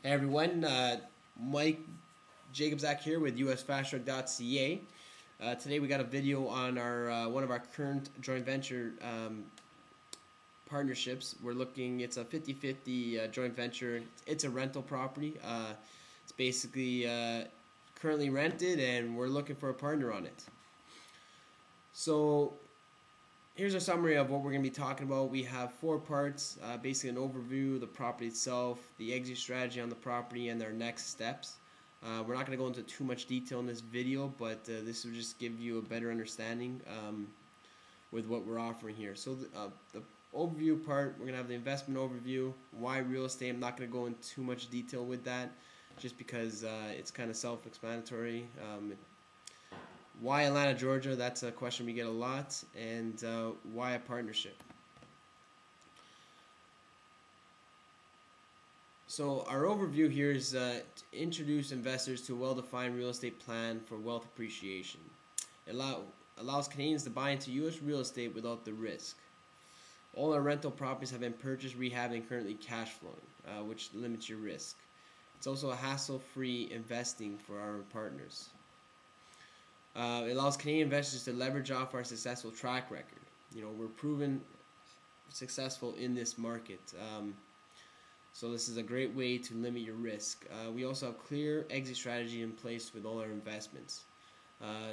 Hey everyone, Mike Jacobzak here with USFastTrack.ca. Today we got a video on our one of our current joint venture partnerships. It's a 50-50 joint venture. It's a rental property. It's basically currently rented, and we're looking for a partner on it. So here's a summary of what we're going to be talking about. We have 4 parts, basically an overview of the property itself, the exit strategy on the property, and their next steps. We're not going to go into too much detail in this video, but this will just give you a better understanding with what we're offering here. So the overview part, we're going to have the investment overview, why real estate. I'm not going to go into too much detail with that, just because it's kind of self-explanatory. Why Atlanta, Georgia? That's a question we get a lot. And why a partnership? So our overview here is to introduce investors to a well-defined real estate plan for wealth appreciation. It allows Canadians to buy into U.S. real estate without the risk. All our rental properties have been purchased, rehabbed, and currently cash flowing, which limits your risk. It's also a hassle-free investing for our partners. It allows Canadian investors to leverage off our successful track record. We're proven successful in this market. So this is a great way to limit your risk. We also have clear exit strategy in place with all our investments.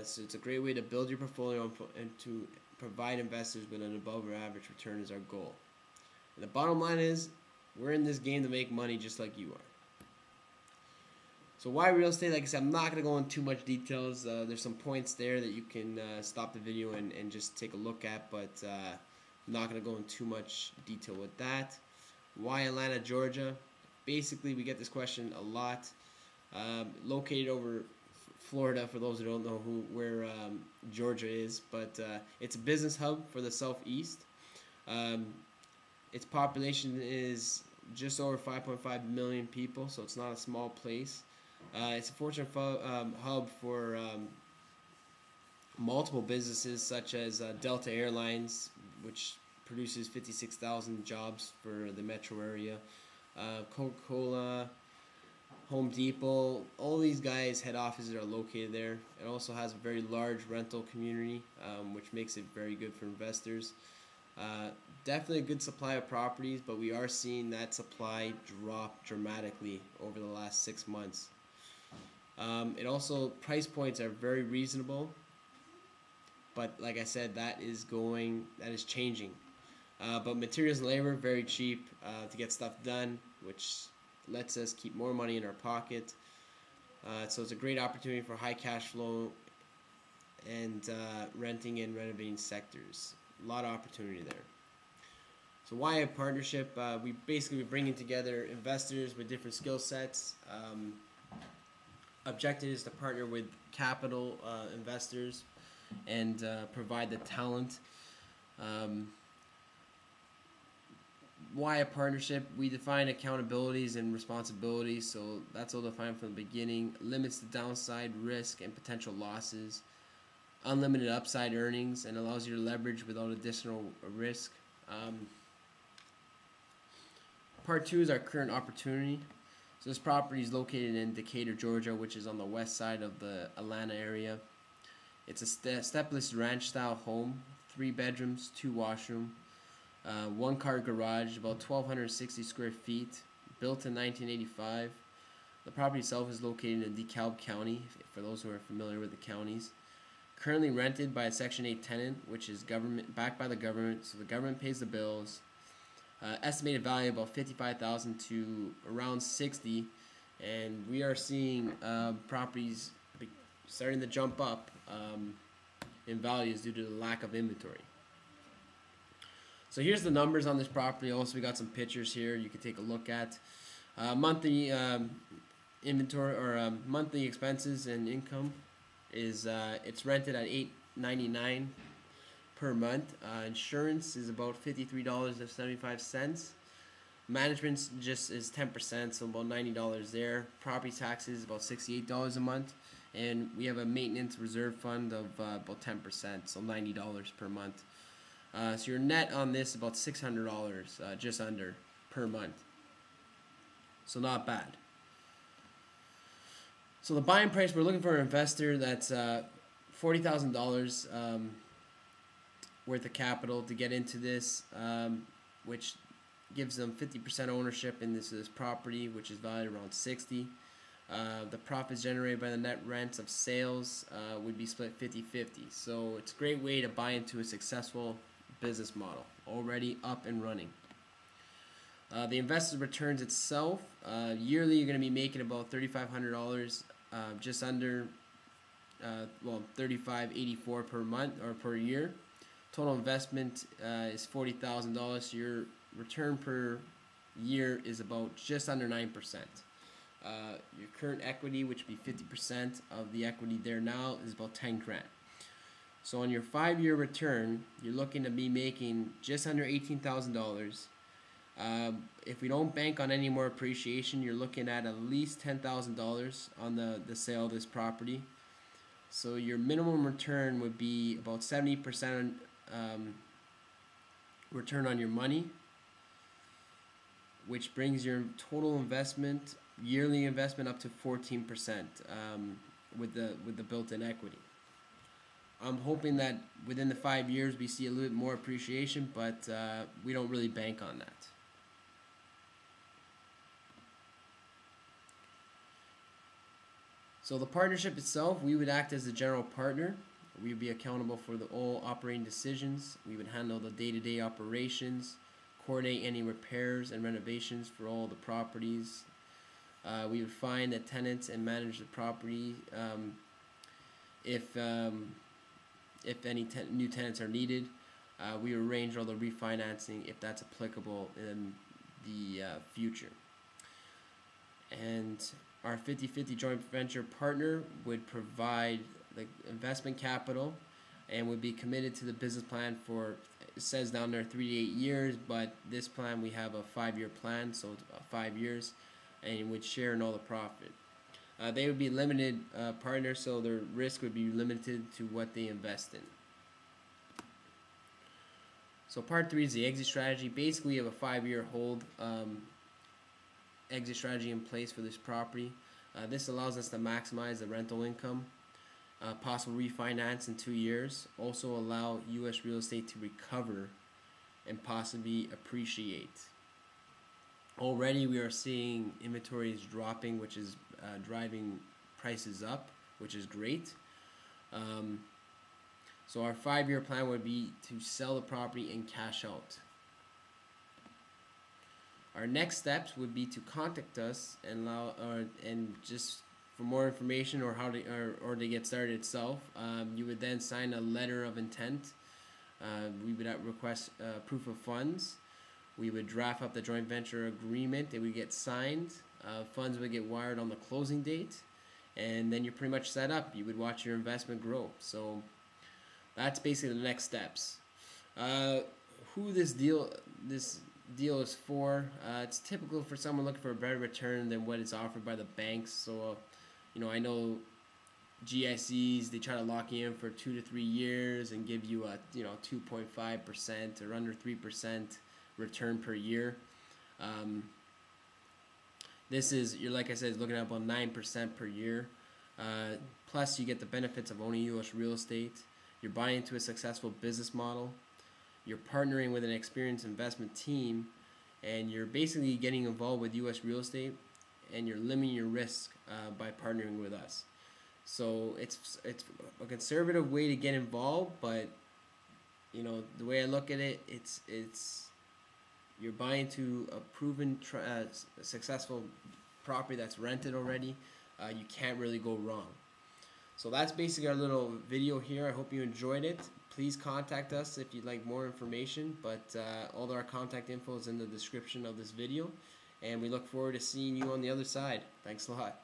So it's a great way to build your portfolio and to provide investors with an above average return is our goal. And the bottom line is, we're in this game to make money just like you are. So why real estate? Like I said, I'm not going to go into too much details. There's some points there that you can stop the video and just take a look at, but I'm not going to go into too much detail with that. Why Atlanta, Georgia? Basically, we get this question a lot. Located over Florida, for those who don't know where Georgia is, but it's a business hub for the southeast. Its population is just over 5.5 million people, so it's not a small place. It's a fortunate hub for multiple businesses such as Delta Airlines, which produces 56,000 jobs for the metro area, Coca-Cola, Home Depot. All these guys' head offices are located there. It also has a very large rental community, which makes it very good for investors. Definitely a good supply of properties, but we are seeing that supply drop dramatically over the last 6 months. It also, price points are very reasonable, but like I said, that is changing. But materials and labor, very cheap to get stuff done, which lets us keep more money in our pocket. So it's a great opportunity for high cash flow and renting and renovating sectors. A lot of opportunity there. So why a partnership? We're bringing together investors with different skill sets. Objective is to partner with capital investors and provide the talent. Why a partnership? We define accountabilities and responsibilities, so that's all defined from the beginning. Limits the downside risk and potential losses. Unlimited upside earnings, and allows you to leverage without additional risk. Part 2 is our current opportunity. So this property is located in Decatur, Georgia, which is on the west side of the Atlanta area. It's a stepless ranch-style home, 3 bedrooms, 2 washrooms, 1-car garage, about 1,260 square feet, built in 1985. The property itself is located in DeKalb County, for those who are familiar with the counties. Currently rented by a Section 8 tenant, which is backed by the government, so the government pays the bills. Estimated value about $55,000 to around $60,000, and we are seeing properties starting to jump up in values due to the lack of inventory. So here's the numbers on this property. Also, we got some pictures here you can take a look at. Monthly inventory or monthly expenses and income is it's rented at $8.99 per month. Insurance is about $53.75. Management just is 10%, so about $90 there. Property taxes about $68 a month, and we have a maintenance reserve fund of about 10%, so $90 per month. So your net on this is about $600, just under, per month. So not bad. So the buying price, we're looking for an investor that's $40,000 worth of capital to get into this, which gives them 50% ownership in this property, which is valued around 60. The profits generated by the net rents of sales would be split 50-50. So it's a great way to buy into a successful business model already up and running. The investor's returns itself, yearly you're going to be making about $3,500, just under, $3,584 per month or per year. Total investment is $40,000. So your return per year is about just under 9%. Your current equity, which would be 50% of the equity there now, is about 10 grand. So on your 5-year return, you're looking to be making just under $18,000. If we don't bank on any more appreciation, you're looking at least $10,000 on the sale of this property. So your minimum return would be about 70% return on your money, which brings your total investment, yearly investment, up to 14% with the built-in equity. I'm hoping that within the 5 years we see a little bit more appreciation, but we don't really bank on that. So the partnership itself, we would act as the general partner. We would be accountable for all operating decisions. We would handle the day-to-day operations, coordinate any repairs and renovations for all the properties. We would find the tenants and manage the property if any new tenants are needed. We arrange all the refinancing if that's applicable in the future. And our 50-50 joint venture partner would provide the investment capital and would be committed to the business plan for, it says down there 3 to 8 years, but this plan we have a 5-year plan, so it's 5 years, and would share in all the profit. They would be limited partners, so their risk would be limited to what they invest in. So part 3 is the exit strategy. Basically, we have a 5-year hold exit strategy in place for this property. This allows us to maximize the rental income, possible refinance in 2 years, also allow U.S. real estate to recover and possibly appreciate. Already we are seeing inventories dropping, which is driving prices up, which is great. So our 5-year plan would be to sell the property and cash out. Our next steps would be to contact us and just for more information or how to or to get started itself. You would then sign a letter of intent. We would request proof of funds. We would draft up the joint venture agreement. It would get signed. Funds would get wired on the closing date, and then you're pretty much set up. You would watch your investment grow. So that's basically the next steps. Who this deal is for? It's typical for someone looking for a better return than what is offered by the banks. So, I know GICs, they try to lock you in for 2 to 3 years and give you a 2.5% or under 3% return per year. This is, like I said, looking at about 9% per year. Plus, you get the benefits of owning U.S. real estate. You're buying into a successful business model. You're partnering with an experienced investment team, and you're basically getting involved with U.S. real estate, and you're limiting your risk by partnering with us. So it's a conservative way to get involved, but the way I look at it, it's you're buying to a proven successful property that's rented already. You can't really go wrong. So that's basically our little video here. I hope you enjoyed it. Please contact us if you'd like more information, but all our contact info is in the description of this video, and we look forward to seeing you on the other side. Thanks a lot.